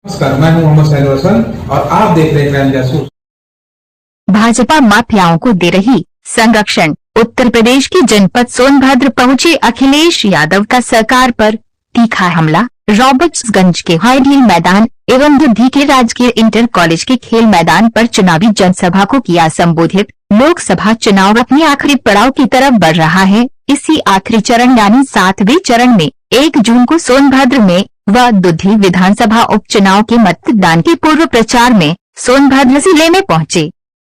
नमस्कार, मैं हूं मोहम्मद साहिल हसन और आप देख रहे हैं क्राइम जासूस। भाजपा माफियाओं को दे रही संरक्षण। उत्तर प्रदेश के जनपद सोनभद्र पहुंचे अखिलेश यादव का सरकार पर तीखा हमला। रॉबर्ट्सगंज के हाईडील मैदान एवं दुधी के राजकीय इंटर कॉलेज के खेल मैदान पर चुनावी जनसभा को किया संबोधित। लोकसभा चुनाव अपने आखिरी पड़ाव की तरफ बढ़ रहा है। इसी आखिरी चरण यानी 7वें चरण में 1 जून को सोनभद्र में व दुधी विधानसभा उपचुनाव के मतदान के पूर्व प्रचार में सोनभद्र जिले में पहुंचे।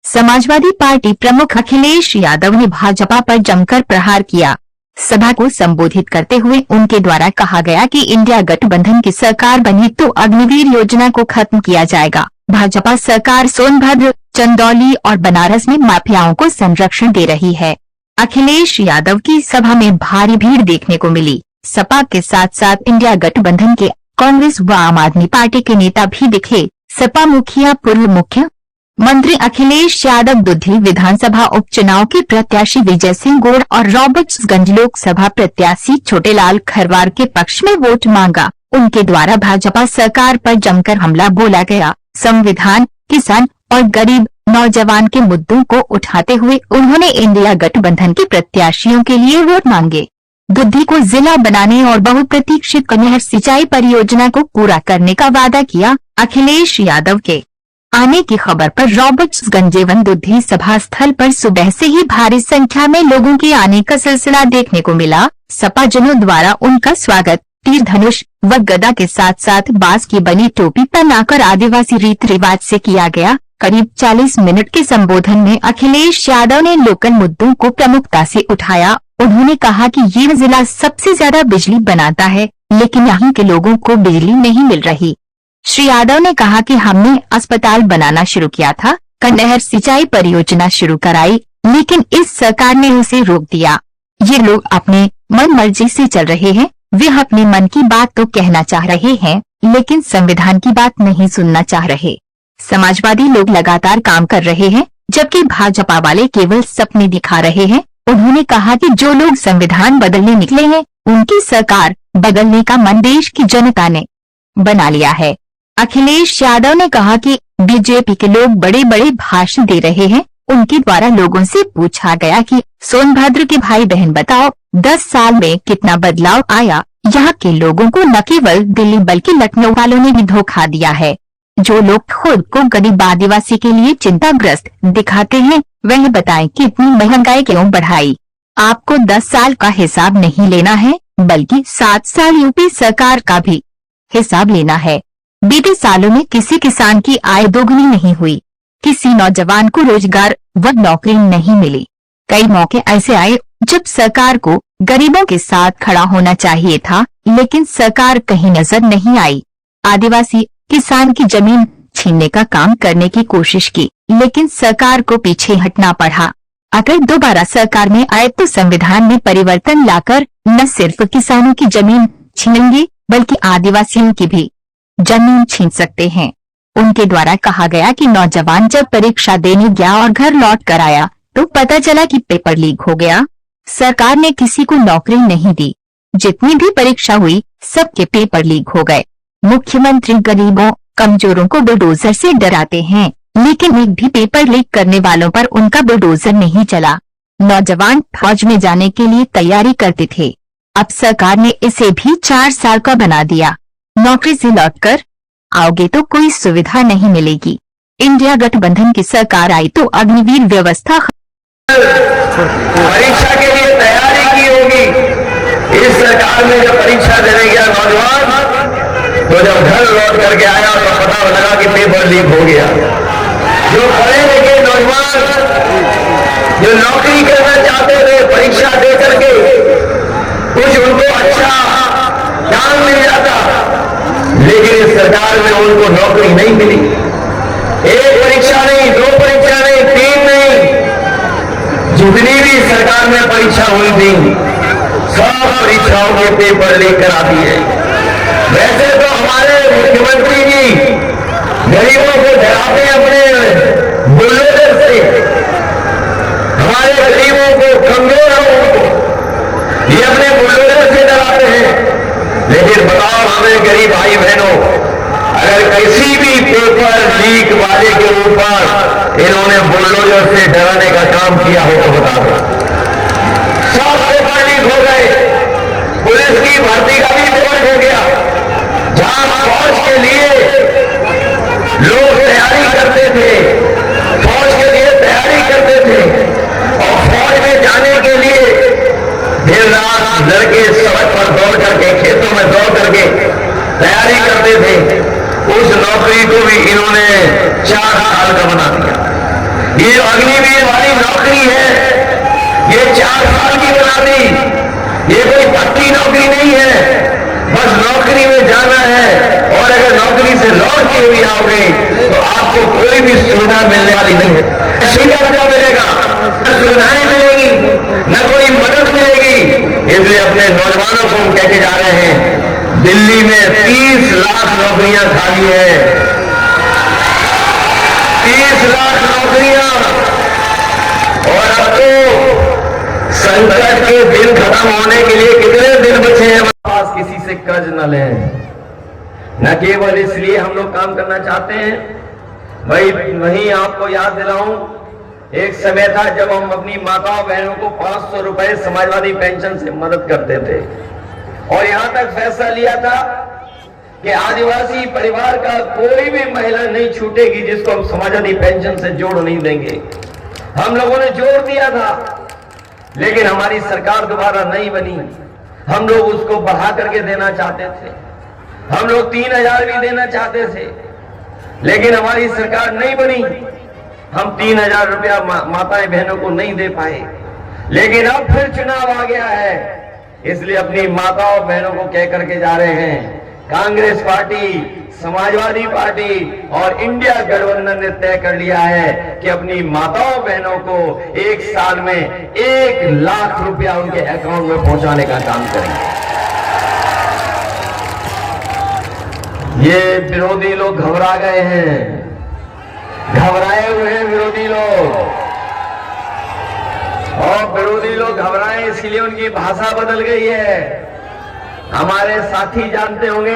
समाजवादी पार्टी प्रमुख अखिलेश यादव ने भाजपा पर जमकर प्रहार किया। सभा को संबोधित करते हुए उनके द्वारा कहा गया कि इंडिया गठबंधन की सरकार बनी तो अग्निवीर योजना को खत्म किया जाएगा। भाजपा सरकार सोनभद्र, चंदौली और बनारस में माफियाओं को संरक्षण दे रही है। अखिलेश यादव की सभा में भारी भीड़ देखने को मिली। सपा के साथ साथ इंडिया गठबंधन के कांग्रेस व आम आदमी पार्टी के नेता भी दिखे। सपा मुखिया पूर्व मुख्यमंत्री अखिलेश यादव दुधी विधानसभा उपचुनाव के प्रत्याशी विजय सिंह गौड़ और रॉबर्ट्सगंज लोकसभा प्रत्याशी छोटेलाल खरवार के पक्ष में वोट मांगा। उनके द्वारा भाजपा सरकार पर जमकर हमला बोला गया। संविधान, किसान और गरीब नौजवान के मुद्दों को उठाते हुए उन्होंने इंडिया गठबंधन के प्रत्याशियों के लिए वोट मांगे। दुधी को जिला बनाने और बहुप्रतीक्षित नहर सिंचाई परियोजना को पूरा करने का वादा किया। अखिलेश यादव के आने की खबर पर रॉबर्ट्सगंज एवं दुधी सभा स्थल पर सुबह से ही भारी संख्या में लोगों के आने का सिलसिला देखने को मिला। सपा जनों द्वारा उनका स्वागत तीर धनुष व गदा के साथ साथ बांस की बनी टोपी पहनाकर आदिवासी रीत रिवाज से किया गया। करीब 40 मिनट के संबोधन में अखिलेश यादव ने लोकल मुद्दों को प्रमुखता से उठाया। उन्होंने कहा कि ये जिला सबसे ज्यादा बिजली बनाता है, लेकिन यहाँ के लोगों को बिजली नहीं मिल रही। श्री यादव ने कहा कि हमने अस्पताल बनाना शुरू किया था, नहर सिंचाई परियोजना शुरू कराई, लेकिन इस सरकार ने उसे रोक दिया। ये लोग अपने मन मर्जी से चल रहे हैं। वे अपने मन की बात तो कहना चाह रहे हैं, लेकिन संविधान की बात नहीं सुनना चाह रहे। समाजवादी लोग लगातार काम कर रहे हैं, जबकि भाजपा वाले केवल सपने दिखा रहे हैं। उन्होंने कहा कि जो लोग संविधान बदलने निकले हैं, उनकी सरकार बदलने का मन देश की जनता ने बना लिया है। अखिलेश यादव ने कहा कि बीजेपी के लोग बड़े बड़े भाषण दे रहे हैं। उनके द्वारा लोगों से पूछा गया कि सोनभद्र के भाई बहन बताओ 10 साल में कितना बदलाव आया। यहाँ के लोगों को न केवल दिल्ली बल्कि लखनऊ वालों ने भी धोखा दिया है। जो लोग खुद को गरीब आदिवासी के लिए चिंताग्रस्त दिखाते हैं, वह बताएं कि इतनी महंगाई क्यों बढ़ाई। आपको 10 साल का हिसाब नहीं लेना है, बल्कि 7 साल यूपी सरकार का भी हिसाब लेना है। बीते सालों में किसी किसान की आय दोगुनी नहीं हुई, किसी नौजवान को रोजगार व नौकरी नहीं मिली। कई मौके ऐसे आए जब सरकार को गरीबों के साथ खड़ा होना चाहिए था, लेकिन सरकार कहीं नजर नहीं आई। आदिवासी किसान की जमीन छीनने का काम करने की कोशिश की, लेकिन सरकार को पीछे हटना पड़ा। अगर दोबारा सरकार में आए तो संविधान में परिवर्तन लाकर न सिर्फ किसानों की जमीन छीनेंगे, बल्कि आदिवासियों की भी जमीन छीन सकते हैं। उनके द्वारा कहा गया कि नौजवान जब परीक्षा देने गया और घर लौट कर आया तो पता चला कि पेपर लीक हो गया। सरकार ने किसी को नौकरी नहीं दी। जितनी भी परीक्षा हुई सबके पेपर लीक हो गए। मुख्यमंत्री गरीबों कमजोरों को बुलडोजर से डराते हैं, लेकिन एक भी पेपर लीक करने वालों पर उनका बुलडोजर नहीं चला। नौजवान फौज में जाने के लिए तैयारी करते थे, अब सरकार ने इसे भी 4 साल का बना दिया। नौकरी से लौटकर आओगे तो कोई सुविधा नहीं मिलेगी। इंडिया गठबंधन की सरकार आई तो अग्निवीर व्यवस्था परीक्षा के लिए तैयारी की होगी। इस सरकार में जब परीक्षा देने गया नौजवान, तो जब घर लौट करके आया तो पता लगा कि पेपर लीक हो गया। जो पढ़े लिखे नौजवान जो नौकरी करना चाहते थे, परीक्षा दे करके कुछ उनको अच्छा ज्ञान मिल जाता, लेकिन इस सरकार में उनको नौकरी नहीं मिली। एक परीक्षा नहीं, 2 परीक्षा नहीं, 3 नहीं, जितनी भी सरकार में परीक्षा हुई थी सब परीक्षाओं के पेपर लीक करा दिए। वैसे तो हमारे मुख्यमंत्री जी गरीबों को डराते हैं अपने बुलडोजर से, हमारे गरीबों को कमजोर को ये अपने बुलडोजर से डराते हैं। लेकिन बताओ हमें गरीब भाई बहनों, अगर अगर किसी भी पेपर लीक वाले के ऊपर इन्होंने बुलडोजर से डराने का काम किया हो तो बता दो। सब पेपर लीक हो गए, पुलिस की भर्ती का भी पेपर हो गया। जहां फौज के लिए लोग तैयारी करते थे, फौज के लिए तैयारी करते थे और फौज में जाने के लिए दिन रात लड़के सड़क पर दौड़ करके, खेतों में दौड़ करके तैयारी करते थे, उस नौकरी को भी इन्होंने 4 साल का बना दिया। ये जो अग्निवीर वाली नौकरी है, ये 4 साल की बना दी। ये कोई पक्की नौकरी नहीं है, बस नौकरी में जाना है और अगर नौकरी से लौट के भी आओगे तो आपको कोई भी सुविधा मिलने वाली नहीं है। क्या मिलेगा, न सुविधाएं मिलेगी, न कोई मदद मिलेगी। इसलिए अपने नौजवानों को हम कहते जा रहे हैं, दिल्ली में 30 लाख नौकरियां खाली है, 30 लाख नौकरियां। और अब तो संकट के दिन खत्म होने के लिए कितने दिन बचे हैं? पास किसी से कर्ज न लें। न केवल इसलिए हम लोग काम करना चाहते हैं, वहीं आपको याद दिलाऊं, एक समय था जब हम अपनी माताओं बहनों को 500 रुपए समाजवादी पेंशन से मदद करते थे और यहां तक फैसला लिया था कि आदिवासी परिवार का कोई भी महिला नहीं छूटेगी जिसको हम समाजवादी पेंशन से जोड़ नहीं देंगे। हम लोगों ने जोड़ दिया था, लेकिन हमारी सरकार दोबारा नहीं बनी। हम लोग उसको बढ़ा करके देना चाहते थे, हम लोग 3000 भी देना चाहते थे, लेकिन हमारी सरकार नहीं बनी। हम 3000 रुपया माताएं बहनों को नहीं दे पाए। लेकिन अब फिर चुनाव आ गया है, इसलिए अपनी माताओं बहनों को कह करके जा रहे हैं, कांग्रेस पार्टी, समाजवादी पार्टी और इंडिया गठबंधन ने तय कर लिया है कि अपनी माताओं बहनों को 1 साल में 1 लाख रुपया उनके अकाउंट में पहुंचाने का काम करेंगे। ये विरोधी लोग घबरा गए हैं, घबराए हुए हैं विरोधी लोग, और विरोधी लोग घबराए इसलिए उनकी भाषा बदल गई है। हमारे साथी जानते होंगे,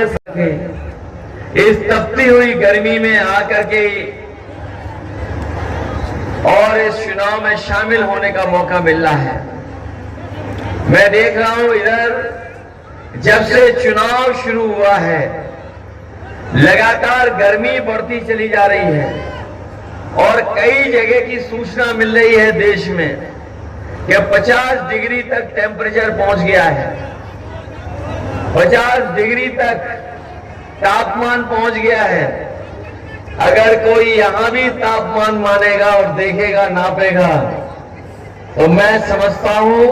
इस तपती हुई गर्मी में आकर के और इस चुनाव में शामिल होने का मौका मिल रहा है। मैं देख रहा हूं इधर जब से चुनाव शुरू हुआ है लगातार गर्मी बढ़ती चली जा रही है और कई जगह की सूचना मिल रही है देश में कि 50 डिग्री तक टेम्परेचर पहुंच गया है, 50 डिग्री तक तापमान पहुंच गया है। अगर कोई यहां भी तापमान मानेगा और देखेगा, नापेगा, तो मैं समझता हूं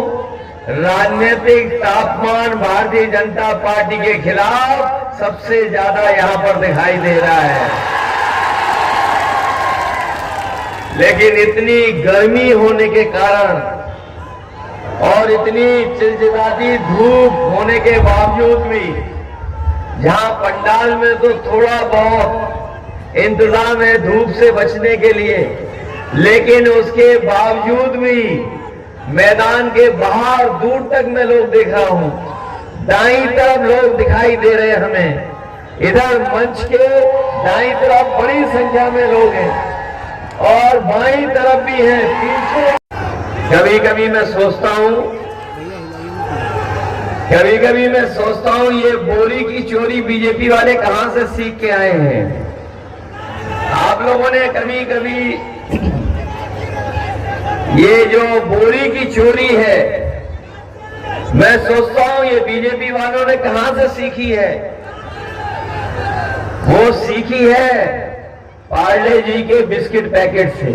राजनीतिक तापमान भारतीय जनता पार्टी के खिलाफ सबसे ज्यादा यहां पर दिखाई दे रहा है। लेकिन इतनी गर्मी होने के कारण और इतनी चिलचिलाती धूप होने के बावजूद भी जहां पंडाल में तो थोड़ा बहुत इंतजाम है धूप से बचने के लिए, लेकिन उसके बावजूद भी मैदान के बाहर दूर तक मैं लोग देख रहा हूं, दाईं तरफ लोग दिखाई दे रहे हैं हमें, इधर मंच के दाईं तरफ बड़ी संख्या में लोग हैं और बाईं तरफ भी हैं, पीछे। कभी कभी मैं सोचता हूं ये बोरी की चोरी बीजेपी वाले कहां से सीख के आए हैं। आप लोगों ने कभी कभी ये जो बोरी की चोरी है, मैं सोचता हूं ये बीजेपी वालों ने कहां से सीखी है। वो सीखी है पार्ले जी के बिस्किट पैकेट से।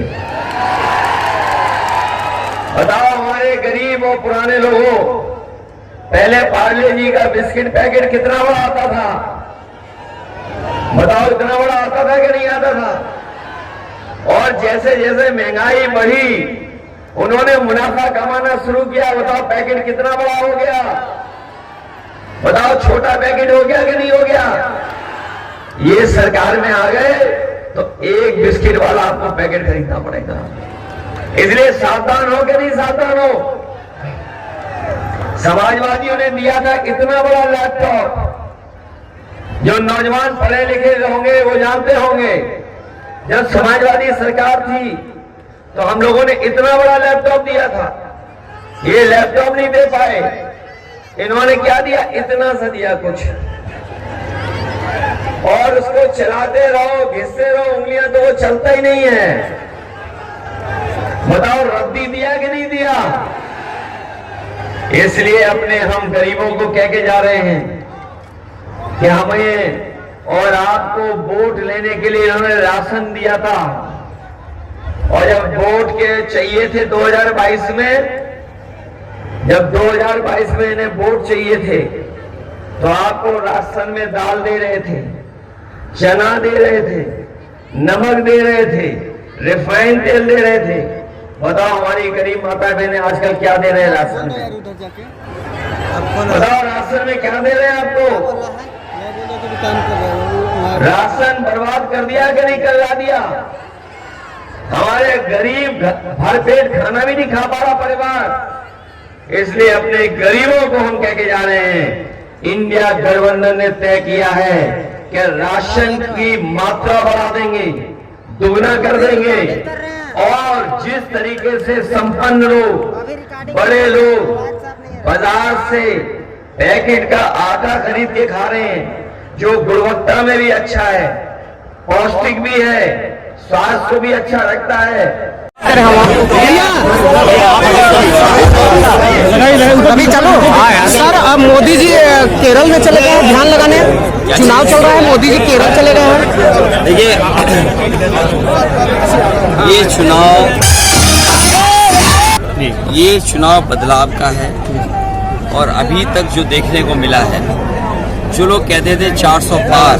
बताओ हमारे गरीब और पुराने लोगों, पहले पार्ले जी का बिस्किट पैकेट कितना बड़ा आता था? बताओ इतना बड़ा आता था कि नहीं आता था? और जैसे जैसे महंगाई बढ़ी उन्होंने मुनाफा कमाना शुरू किया। बताओ पैकेट कितना बड़ा हो गया? बताओ छोटा पैकेट हो गया कि नहीं हो गया? ये सरकार में आ गए तो एक बिस्किट वाला आपको पैकेट खरीदना पड़ेगा। इसलिए सावधान हो कि नहीं सावधान हो? समाजवादियों ने दिया था कितना बड़ा लैपटॉप, जो नौजवान पढ़े लिखे होंगे वो जानते होंगे, जब समाजवादी सरकार थी तो हम लोगों ने इतना बड़ा लैपटॉप दिया था, ये लैपटॉप नहीं दे पाए। इन्होंने क्या दिया, इतना सा दिया कुछ, और उसको चलाते रहो, घिसते रहो उंगलियां, तो वो चलता ही नहीं है। बताओ रद्दी दिया कि नहीं दिया? इसलिए अपने हम गरीबों को कह के जा रहे हैं कि हमें और आपको वोट लेने के लिए इन्होंने राशन दिया था, और जब वोट के चाहिए थे 2022 में, जब 2022 में इन्हें वोट चाहिए थे तो आपको राशन में दाल दे रहे थे, चना दे रहे थे, नमक दे रहे थे, रिफाइंड तेल दे रहे थे। बताओ हमारी गरीब माता बहनें आजकल क्या दे रहे हैं राशन में? बताओ राशन में क्या दे रहे हैं आपको? राशन बर्बाद कर दिया कि नहीं करवा दिया? हमारे गरीब भरपेट खाना भी नहीं खा पा रहा परिवार। इसलिए अपने गरीबों को हम कह के जा रहे हैं, इंडिया गठबंधन ने तय किया है कि राशन की मात्रा बढ़ा देंगे, दुगना कर देंगे, और जिस तरीके से संपन्न लोग, बड़े लोग बाजार से पैकेट का आटा खरीद के खा रहे हैं, जो गुणवत्ता में भी अच्छा है, पौष्टिक भी है, स्वास्थ्य को भी अच्छा रखता है। अभी चलो सर, अब मोदी जी केरल में चले गए हैं ध्यान लगाने, चुनाव चल रहा है, मोदी जी केरल चले गए हैं। देखिए, ये चुनाव बदलाव का है, और अभी तक जो देखने को मिला है, जो लोग कहते थे 400 पार,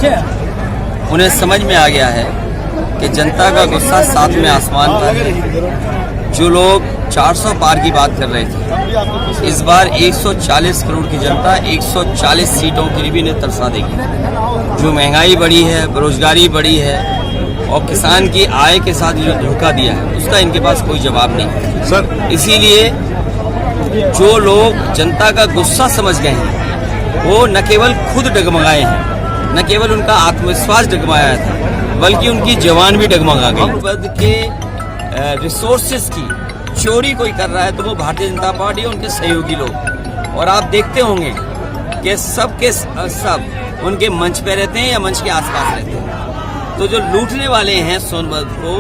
उन्हें समझ में आ गया है कि जनता का गुस्सा सातवें आसमान पर है। जो लोग 400 पार की बात कर रहे थे, इस बार 140 करोड़ की जनता 140 सीटों के लिए भी इन्हें तरसा देगी। जो महंगाई बढ़ी है, बेरोजगारी बढ़ी है, और किसान की आय के साथ जो धोखा दिया है, उसका इनके पास कोई जवाब नहीं सर। इसीलिए जो लोग जनता का गुस्सा समझ गए हैं, वो न केवल खुद डगमगाए हैं, न केवल उनका आत्मविश्वास डगमगाया था, बल्कि उनकी जवान भी डगमगा गई। पद के रिसोर्सेज की चोरी कोई कर रहा है तो वो भारतीय जनता पार्टी और उनके सहयोगी लोग। और आप देखते होंगे कि सब के सब उनके मंच पे रहते हैं या मंच के आसपास रहते हैं। तो जो लूटने वाले हैं सोनभद्र को,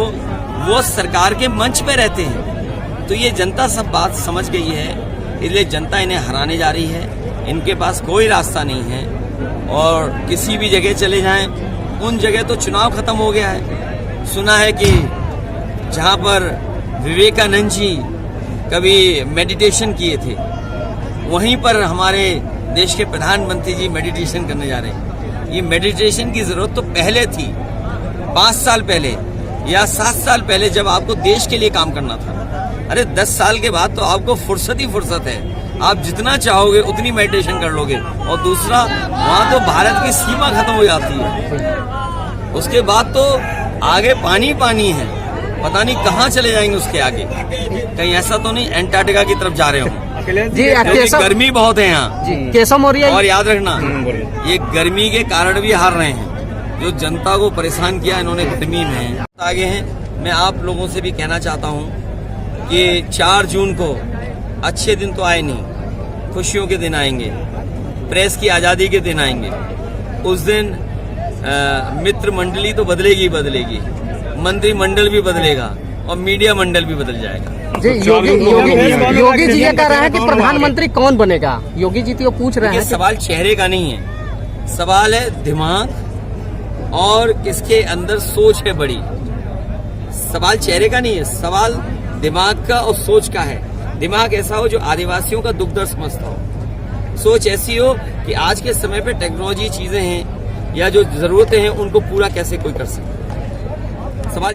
वो सरकार के मंच पे रहते हैं। तो ये जनता सब बात समझ गई है, इसलिए जनता इन्हें हराने जा रही है। इनके पास कोई रास्ता नहीं है, और किसी भी जगह चले जाएं, उन जगह तो चुनाव खत्म हो गया है। सुना है कि जहां पर विवेकानंद जी कभी मेडिटेशन किए थे, वहीं पर हमारे देश के प्रधानमंत्री जी मेडिटेशन करने जा रहे हैं। ये मेडिटेशन की जरूरत तो पहले थी, 5 साल पहले या 7 साल पहले, जब आपको देश के लिए काम करना था। अरे 10 साल के बाद तो आपको फुर्सत ही फुर्सत है, आप जितना चाहोगे उतनी मेडिटेशन कर लोगे। और दूसरा, वहाँ तो भारत की सीमा खत्म हो जाती है, उसके बाद तो आगे पानी पानी है, पता नहीं कहाँ चले जाएंगे उसके आगे। कहीं ऐसा तो नहीं एंटार्क्टिका की तरफ जा रहे हो जी? गर्मी बहुत है यहाँ, केशव मौर्य। और याद रखना, ये गर्मी के कारण भी हार रहे हैं। जो जनता को परेशान किया इन्होंने गर्मी में, आगे हैं। मैं आप लोगों से भी कहना चाहता हूँ कि 4 जून को अच्छे दिन तो आए नहीं, खुशियों के दिन आएंगे, प्रेस की आज़ादी के दिन आएंगे। उस दिन मित्र मंडली तो बदलेगी, मंत्रिमंडल भी बदलेगा, और मीडिया मंडल भी बदल जाएगा। जी, योगी जी ये कह रहे हैं कि प्रधानमंत्री कौन बनेगा? योगी जी तो पूछ रहे हैं। सवाल चेहरे का नहीं है, सवाल है दिमाग और किसके अंदर सोच है बड़ी। सवाल चेहरे का नहीं है, सवाल दिमाग का और सोच का है। दिमाग ऐसा हो जो आदिवासियों का दुख दर्द समझता हो, सोच ऐसी हो कि आज के समय पे टेक्नोलॉजी चीजें हैं या जो जरूरतें हैं उनको पूरा कैसे कोई कर सकता है। सवाल